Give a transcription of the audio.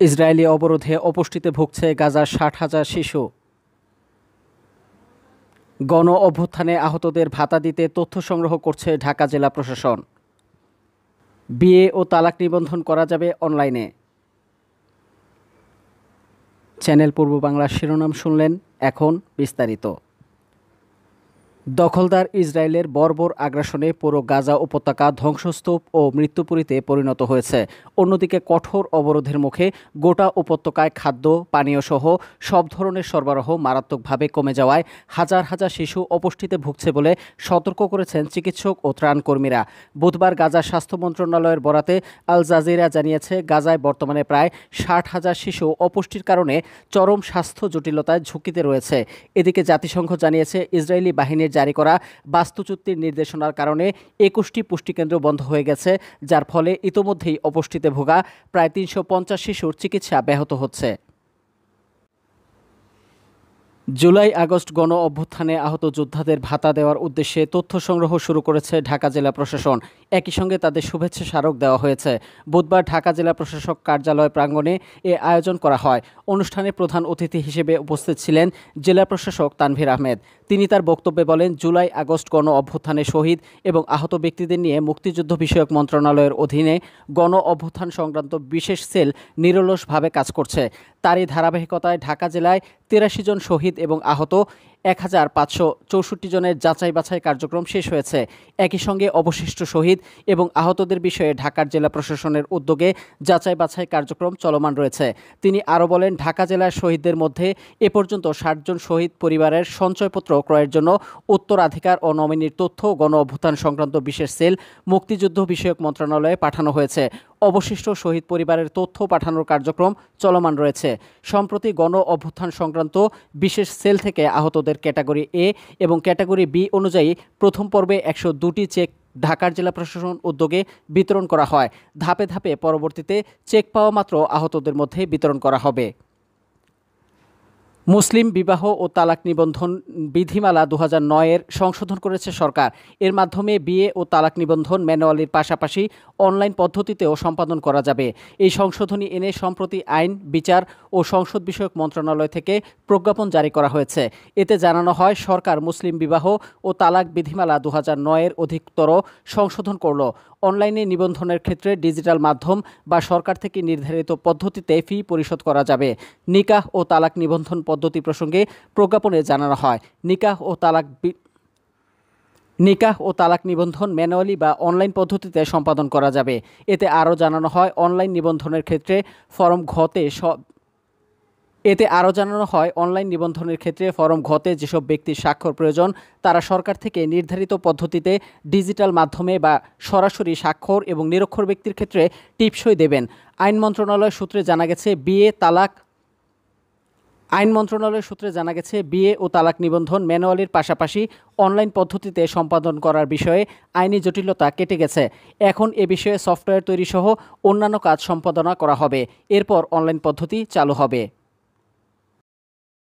Israeli অবরোধে অপুষ্টিতে ভুগছে গাজার ৬০,০০০ শিশু। গণ অভ্যুত্থানে আহতদের ভাতা দিতে তথ্য সংগ্রহ করছে ঢাকা জেলা প্রশাসন। বিয়ে ও তালাক নিবন্ধন করা যাবে অনলাইনে। চ্যানেল পূর্ব বাংলার শিরোনাম শুনলেন, এখন বিস্তারিত। দখলদার ইসরায়েলের বর্বর আগ্রাসনে পুরো গাজা উপত্যকা ধ্বংসস্তূপ ও মৃত্যুপুরীতে পরিণত হয়েছে। অন্যদিকে কঠোর অবরোধের মুখে গোটা উপত্যকায় খাদ্য পানীয় সহ সব ধরনের সরবরাহ মারাত্মকভাবে কমে যাওয়ায় হাজার হাজার শিশু অপুষ্টিতে ভুগছে বলে সতর্ক করেছেন চিকিৎসক ও ত্রাণকর্মীরা। বুধবার গাজা স্বাস্থ্য মন্ত্রণালয়ের বরাতে আল জাজিরা জানিয়েছে, গাজায় বর্তমানে প্রায় ৬০,০০০ শিশু অপুষ্টির কারণে চরম স্বাস্থ্য জটিলতায় ঝুঁকিতে রয়েছে। এদিকে জাতিসংঘ জানিয়েছে, ইসরায়েলি বাহিনীর জারি করা বাস্তুচ্যুতির নির্দেশনার কারণে ২১টি পুষ্টিকেন্দ্র বন্ধ হয়ে গেছে, যার ফলে ইতোমধ্যেই অপুষ্টিতে ভোগা প্রায় ৩৫০ শিশুর চিকিৎসা ব্যাহত হচ্ছে। জুলাই আগস্ট গণ অভ্যুত্থানে আহত যোদ্ধাদের ভাতা দেওয়ার উদ্দেশ্যে তথ্য সংগ্রহ শুরু করেছে ঢাকা জেলা প্রশাসন। একই সঙ্গে তাদের শুভেচ্ছা স্মারক দেওয়া হয়েছে। বুধবার ঢাকা জেলা প্রশাসক কার্যালয় প্রাঙ্গণে এ আয়োজন করা হয়। অনুষ্ঠানে প্রধান অতিথি হিসেবে উপস্থিত ছিলেন জেলা প্রশাসক তানভীর আহমেদ। তিনি তার বক্তব্যে বলেন, জুলাই আগস্ট গণ অভ্যুত্থানে শহীদ এবং আহত ব্যক্তিদের নিয়ে মুক্তিযুদ্ধ বিষয়ক মন্ত্রণালয়ের অধীনে গণ অভ্যুত্থান সংক্রান্ত বিশেষ সেল নিরলসভাবে কাজ করছে। তারই ধারাবাহিকতায় ঢাকা জেলায় ৮৩ জন শহীদ এবং আহত ১,৫৬৪ জনের যাচাই বাছাই কার্যক্রম শেষ হয়েছে। একই সঙ্গে অবশিষ্ট শহীদ এবং আহতদের বিষয়ে ঢাকার জেলা প্রশাসনের উদ্যোগে যাচাই বাছাই কার্যক্রম চলমান রয়েছে। তিনি আরও বলেন, ঢাকা জেলার শহীদদের মধ্যে এ পর্যন্ত ৬০ জন শহীদ পরিবারের সঞ্চয়পত্র ক্রয়ের জন্য উত্তরাধিকার ও নমিনির তথ্য গণ অভ্যুত্থান সংক্রান্ত বিশেষ সেল মুক্তিযুদ্ধ বিষয়ক মন্ত্রণালয়ে পাঠানো হয়েছে। অবশিষ্ট শহীদ পরিবারের তথ্য পাঠানোর কার্যক্রম চলমান রয়েছে। সম্প্রতি গণ অভ্যুত্থান সংক্রান্ত বিশেষ সেল থেকে আহতদের ক্যাটাগরি এ এবং ক্যাটাগরি বি অনুযায়ী প্রথম পর্বে ১০২টি চেক ঢাকার জেলা প্রশাসন উদ্যোগে বিতরণ করা হয়। ধাপে ধাপে পরবর্তীতে চেক পাওয়া মাত্র আহতদের মধ্যে বিতরণ করা হবে। মুসলিম বিবাহ ও তালাক নিবন্ধন বিধিমালা ২০০৯-এর সংশোধন করেছে সরকার। এর মাধ্যমে বিয়ে ও তালাক নিবন্ধন ম্যানুয়ালির পাশাপাশি অনলাইন পদ্ধতিতেও সম্পাদন করা যাবে। এই সংশোধনী এনে সম্প্রতি আইন, বিচার ও সংসদ বিষয়ক মন্ত্রণালয় থেকে প্রজ্ঞাপন জারি করা হয়েছে। এতে জানানো হয়, সরকার মুসলিম বিবাহ ও তালাক বিধিমালা ২০০৯-এর অধিকতর সংশোধন করল। অনলাইনে নিবন্ধনের ক্ষেত্রে ডিজিটাল মাধ্যম বা সরকার থেকে নির্ধারিত পদ্ধতিতে ফি পরিশোধ করা যাবে। নিকাহ ও তালাক নিবন্ধন পদ্ধতি প্রসঙ্গে প্রজ্ঞাপনে জানানো হয়, নিকাহ ও তালাক নিবন্ধন ম্যানুয়ালি বা অনলাইন পদ্ধতিতে সম্পাদন করা যাবে। এতে আরও জানানো হয়, অনলাইন নিবন্ধনের ক্ষেত্রে ফরম ঘতে যেসব ব্যক্তির স্বাক্ষর প্রয়োজন, তারা সরকার থেকে নির্ধারিত পদ্ধতিতে ডিজিটাল মাধ্যমে বা সরাসরি স্বাক্ষর এবং নিরক্ষর ব্যক্তির ক্ষেত্রে টিপসই দেবেন। আইন মন্ত্রণালয় সূত্রে জানা গেছে, বিয়ে ও তালাক নিবন্ধন ম্যানুয়ালির পাশাপাশি অনলাইন পদ্ধতিতে সম্পাদন করার বিষয়ে আইনি জটিলতা কেটে গেছে। এখন এ বিষয়ে সফটওয়্যার তৈরি সহ অন্যান্য কাজ সম্পাদনা করা হবে। এরপর অনলাইন পদ্ধতি চালু হবে।